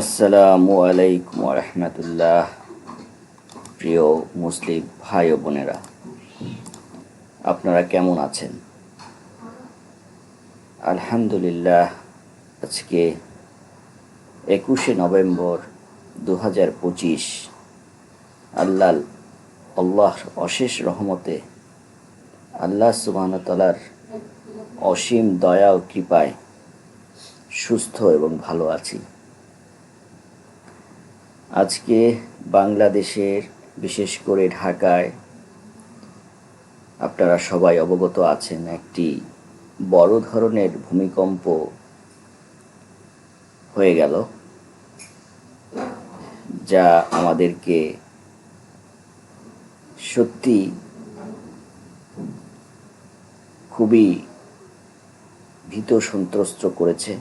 আসসালামু আলাইকুম রহমতুল্লাহ। প্রিয় মুসলিম ভাই ও বোনেরা, আপনারা কেমন আছেন? আলহামদুলিল্লাহ। আজকে 21শে নভেম্বর 2025। আল্লাহর অশেষ রহমতে, আল্লাহ সুবহানাহু ওয়া তাআলার অসীম দয়া ও কৃপায় সুস্থ এবং ভালো আছি। আজকে বাংলাদেশের, বিশেষ করে ঢাকায়, আপনারা সবাই অবগত আছেন, একটি বড় ধরনের ভূমিকম্প হয়ে গেল, যা আমাদেরকে সত্যি খুবই ভীত সন্ত্রস্ত করেছে।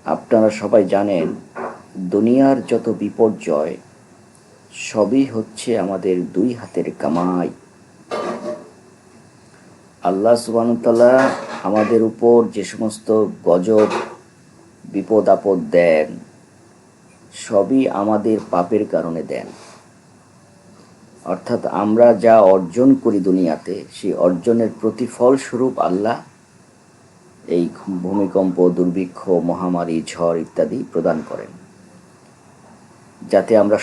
আপনারা সবাই জানেন, দুনিয়ার যত বিপর্যয় সবই হচ্ছে আমাদের দুই হাতের কামাই। আল্লাহ সুবহানাহু ওয়া তাআলা আমাদের উপর যে সমস্ত গজব বিপদ আপদ দেন, সবই আমাদের পাপের কারণে দেন। অর্থাৎ আমরা যা অর্জন করি দুনিয়াতে, সেই অর্জনের প্রতিফল স্বরূপ আল্লাহ এই ভূমিকম্প, দুর্ভিক্ষ, মহামারী, ঝড় ইত্যাদি প্রদান করেন, যাতে আমরা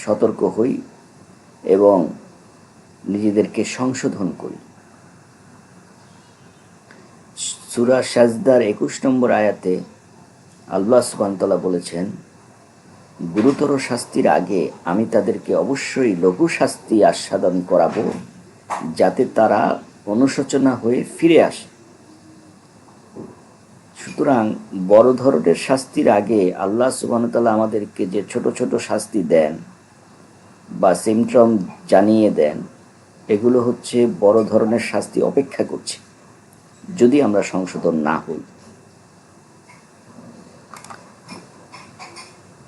সতর্ক হই এবং নিজেদেরকে সংশোধন করি। সূরা সাজদার 21 নম্বর আয়াতে আল্লাহ সুবহানাহু ওয়া তাআলা বলেছেন, গুরুতর শাস্তির আগে আমি তাদেরকে অবশ্যই লঘু শাস্তি আস্বাদন করাবো, যাতে তারা অনুশোচনা হয়ে ফিরে আসে। সুতরাং বড় ধরনের শাস্তির আগে আল্লাহ সুবহানাহু ওয়া তাআলা আমাদেরকে যে ছোট ছোট শাস্তি দেন বা সিমটম জানিয়ে দেন, এগুলো হচ্ছে বড় ধরনের শাস্তি অপেক্ষা করছে, যদি আমরা সংশোধন না হই।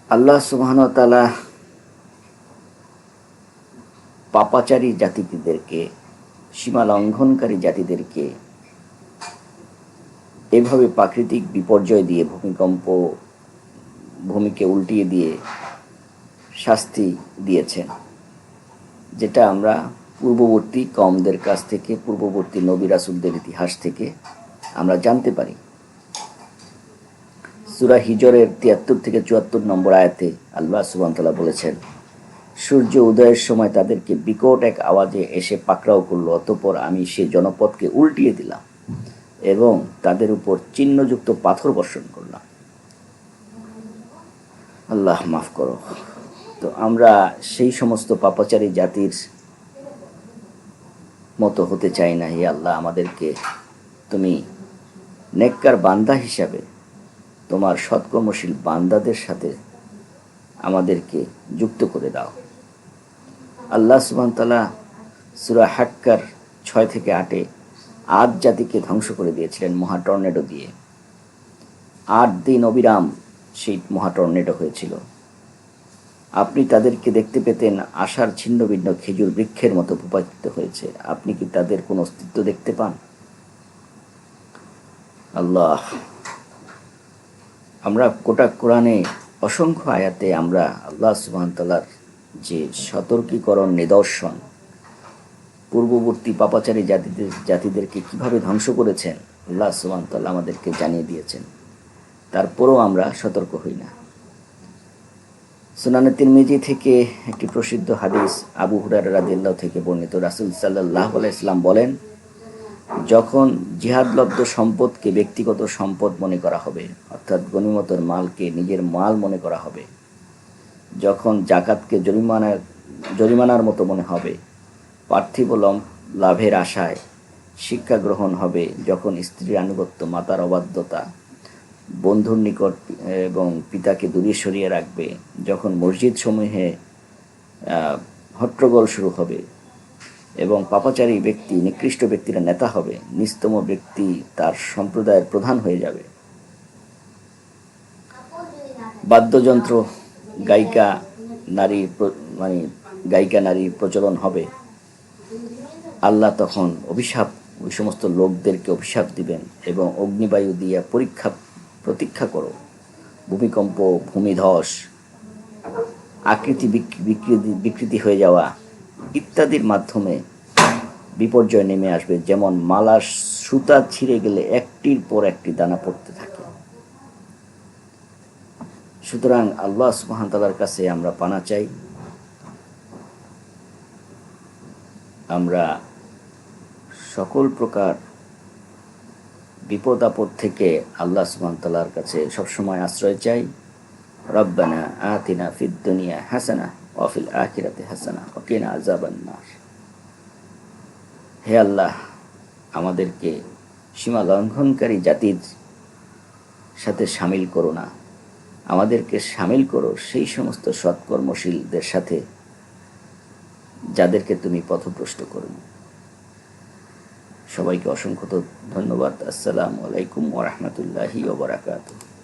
আল্লাহ সুবহানাহু ওয়া তাআলা পাপাচারী জাতিদেরকে, সীমা লঙ্ঘনকারী জাতিদেরকে এভাবে প্রাকৃতিক বিপর্যয় দিয়ে, ভূমিকে উল্টিয়ে দিয়ে শাস্তি দিয়েছেন, যেটা আমরা পূর্ববর্তী কওমদের কাছ থেকে, পূর্ববর্তী নবী রাসূলদের ইতিহাস থেকে আমরা জানতে পারি। সূরা হিজরের 73 থেকে 74 নম্বর আয়াতে আল্লাহ সুবহানাহু ওয়া তাআলা বলেছেন, সূর্য উদয়ের সময় তাদেরকে বিকট এক আওয়াজে এসে পাকড়াও করল, অতঃপর আমি সে জনপদকে উল্টিয়ে দিলাম এবং তাদের উপর চিহ্নযুক্ত পাথর বর্ষণ করলাম। আল্লাহ মাফ করো। তো আমরা সেই সমস্ত পাপাচারী জাতির মতো হতে চাই না। হে আল্লাহ, আমাদেরকে তুমি নেককার বান্দা হিসাবে তোমার সৎকর্মশীল বান্দাদের সাথে আমাদেরকে যুক্ত করে দাও। আল্লাহ সুবহানাহু ওয়া তাআলা সূরা হাক্কার 6 থেকে 8-এ আদ জাতিকে ধ্বংস করে দিয়েছিলেন মহা টর্নেডো দিয়ে। 8 দিন অবিরাম সেই মহা টর্নেডো হয়েছিল। আপনি তাদেরকে দেখতে পেতেন আশার ছিন্ন ভিন্ন খেজুর বৃক্ষের মতো ভূপাতিত হয়েছে। আপনি কি তাদের কোনো অস্তিত্ব দেখতে পান? আল্লাহ, আমরা গোটা কোরআনে অসংখ্য আয়াতে আমরা আল্লাহ সুবহানাহু ওয়া তাআলার যে সতর্কীকরণ নিদর্শন, পূর্ববর্তী পাপাচারী জাতিদেরকে কিভাবে ধ্বংস করেছেন আল্লাহ সুবহানাহু ওয়া তাআলা আমাদেরকে জানিয়ে দিয়েছেন। তারপরও আমরা সতর্ক হই না। সুনানে তিরমিজি থেকে একটি প্রসিদ্ধ হাদিস, আবু হুরায়রা রাদিয়াল্লাহু থেকে বর্ণিত, রাসূল সাল্লাল্লাহু আলাইহি ওয়াসাল্লাম বলেন, যখন জিহাদলব্ধ সম্পদকে ব্যক্তিগত সম্পদ মনে করা হবে, অর্থাৎ গনিমতের মালকে নিজের মাল মনে করা হবে, যখন জাকাতকে জরিমানার মতো মনে হবে, পার্থিব লাভের আশায় শিক্ষা গ্রহণ হবে, যখন স্ত্রীর আনুগত্য, মাতার অবাধ্যতা, বন্ধুর নিকট এবং পিতাকে দূরে সরিয়ে রাখবে, যখন মসজিদ সমূহে হট্টগোল শুরু হবে এবং পাপাচারী ব্যক্তি, নিকৃষ্ট ব্যক্তিরা নেতা হবে, নিস্তম ব্যক্তি তার সম্প্রদায়ের প্রধান হয়ে যাবে, বাদ্যযন্ত্র গায়িকা নারীর প্রচলন হবে, আল্লাহ তখন অভিশাপ ওই সমস্ত লোকদেরকে অভিশাপ দিবেন এবং অগ্নিবায়ু দিয়ে প্রতীক্ষা করো। ভূমিকম্প, ভূমিধস, আকৃতি বিকৃতি হয়ে যাওয়া ইত্যাদির মাধ্যমে বিপর্যয় নেমে আসবে। যেমন মালার সুতা ছিঁড়ে গেলে একটির পর একটি দানা পড়তে থাকে। সুতরাং আল্লাহ সুবহানাহু ওয়া তাআলার কাছে আমরা পানা চাই। আমরা সকল প্রকার বিপদ আপদ থেকে আল্লাহ সুবহানাহু ওয়া তাআলার কাছে সবসময় আশ্রয় চাই। রব্বানা আতিনা ফিদ দুনিয়া হাসানাহ ওয়া ফিল আখিরাতি হাসানাহ ওয়া কিনা আযাবান নার। হে আল্লাহ, আমাদেরকে সীমা লঙ্ঘনকারী জাতির সাথে শামিল করো না, আমাদেরকে শামিল করো সেই সমস্ত সৎকর্মশীলদের সাথে যাদেরকে তুমি পথভ্রষ্ট করো। সবাইকে অসংখ্য ধন্যবাদ। আসসালামু আলাইকুম ওয়া রাহমাতুল্লাহি ওয়া বারাকাতুহু।